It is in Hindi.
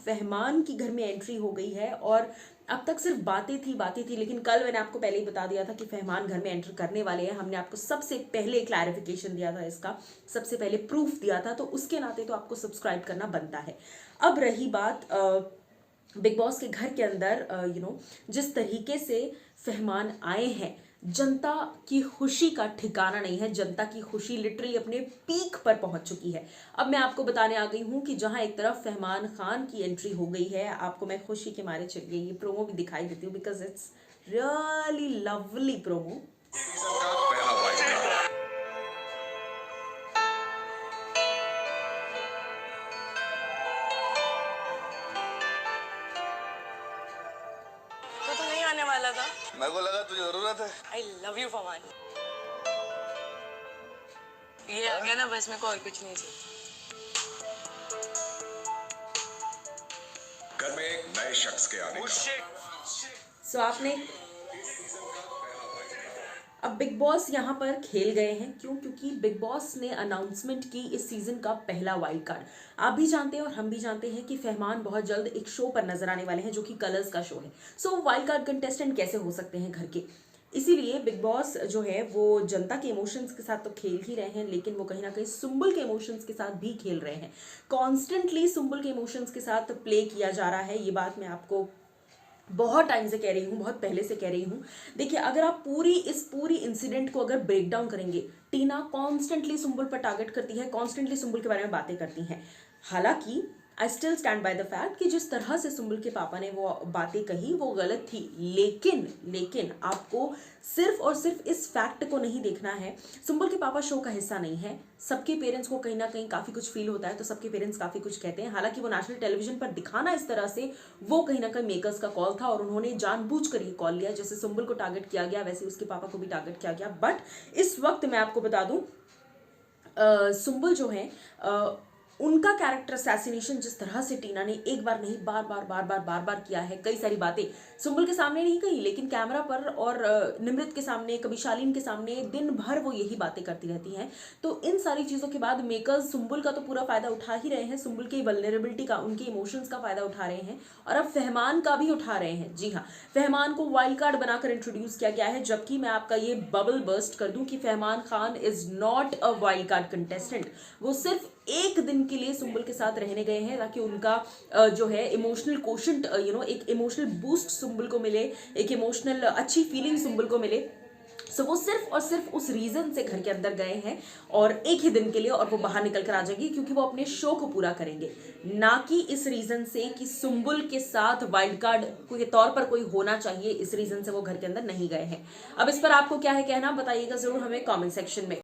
फहमान की घर में एंट्री हो गई है और अब तक सिर्फ बातें थी, लेकिन कल मैंने आपको पहले ही बता दिया था कि फहमान घर में एंटर करने वाले हैं। हमने आपको सबसे पहले क्लैरिफिकेशन दिया था इसका, सबसे पहले प्रूफ दिया था, तो उसके नाते तो आपको सब्सक्राइब करना बनता है। अब रही बात बिग बॉस के घर के अंदर जिस तरीके से फहमान आए हैं, जनता की खुशी का ठिकाना नहीं है। जनता की खुशी लिटरली अपने पीक पर पहुंच चुकी है। अब मैं आपको बताने आ गई हूं कि जहां एक तरफ फहमान खान की एंट्री हो गई है, आपको मैं खुशी के मारे चलिए ये प्रोमो भी दिखाई देती हूँ, because it's really lovely promo. तो नहीं आने वाला था। मेरे को लगा तुझे जरूरत है। आई लव यू फमान। ये आ गया ना, बस मेरे को और कुछ नहीं चाहिए। घर में एक नए शख्स के आने सो आपने अब बिग बॉस यहाँ पर खेल गए हैं। क्यों? क्योंकि बिग बॉस ने अनाउंसमेंट की इस सीजन का पहला वाइल्ड कार्ड। आप भी जानते हैं और हम भी जानते हैं कि फहमान बहुत जल्द एक शो पर नजर आने वाले हैं जो कि कलर्स का शो है। सो वाइल्ड कार्ड कंटेस्टेंट कैसे हो सकते हैं घर के? इसीलिए बिग बॉस जो है वो जनता के इमोशंस के साथ तो खेल ही रहे हैं, लेकिन वो कहीं ना कहीं सुम्बुल के इमोशंस के साथ भी खेल रहे हैं। कॉन्स्टेंटली सुम्बुल के इमोशंस के साथ प्ले किया जा रहा है। ये बात मैं आपको बहुत टाइम से कह रही हूँ, बहुत पहले से कह रही हूँ। देखिए, अगर आप इस पूरी इंसिडेंट को अगर ब्रेक डाउन करेंगे, टीना कॉन्स्टेंटली सुम्बुल पर टारगेट करती है, कॉन्स्टेंटली सुम्बुल के बारे में बातें करती हैं। हालांकि I still stand by the fact कि जिस तरह से सुम्बुल के पापा ने वो बातें कही वो गलत थी, लेकिन आपको सिर्फ और सिर्फ इस फैक्ट को नहीं देखना है। सुम्बुल के पापा शो का हिस्सा नहीं है। सबके पेरेंट्स को कहीं ना कहीं काफ़ी कुछ फील होता है, तो सबके पेरेंट्स काफ़ी कुछ कहते हैं। हालांकि वो नेशनल टेलीविजन पर दिखाना इस तरह से, वो कहीं ना कहीं मेकर्स का कॉल था और उन्होंने जानबूझकर ये कॉल लिया। जैसे सुम्बुल को टारगेट किया गया, वैसे उसके पापा को भी टारगेट किया गया। बट इस वक्त मैं आपको बता दूं, सुम्बुल जो है उनका कैरेक्टर असैसिनेशन जिस तरह से टीना ने एक बार नहीं बार किया है। कई सारी बातें सुम्बुल के सामने नहीं कही, लेकिन कैमरा पर और निमृत के सामने, कभी शालीन के सामने दिन भर वो यही बातें करती रहती हैं। तो इन सारी चीज़ों के बाद मेकर्स सुम्बुल का तो पूरा फायदा उठा ही रहे हैं, सुम्बुल की वल्नरेबिलिटी का, उनके इमोशंस का फायदा उठा रहे हैं और अब फहमान का भी उठा रहे हैं। जी हाँ, फहमान को वाइल्ड कार्ड बनाकर इंट्रोड्यूस किया गया है, जबकि मैं आपका ये बबल बर्स्ट कर दूं कि Fahman Khan is not a wild card contestant. वो सिर्फ एक दिन के लिए सुम्बुल के साथ रहने गए हैं ताकि उनका जो है इमोशनल कोशंट एक इमोशनल बूस्ट सुम्बुल को मिले, एक इमोशनल अच्छी फीलिंग सुम्बुल को मिले। सो वो सिर्फ और सिर्फ उस रीजन से घर के अंदर गए हैं और एक ही दिन के लिए, और वो बाहर निकल कर आ जाएगी क्योंकि वो अपने शो को पूरा करेंगे, ना कि इस रीजन से कि सुम्बुल के साथ वाइल्ड कार्ड के तौर पर कोई होना चाहिए। इस रीजन से वो घर के अंदर नहीं गए हैं। अब इस पर आपको क्या है कहना, बताइएगा जरूर हमें कमेंट सेक्शन में।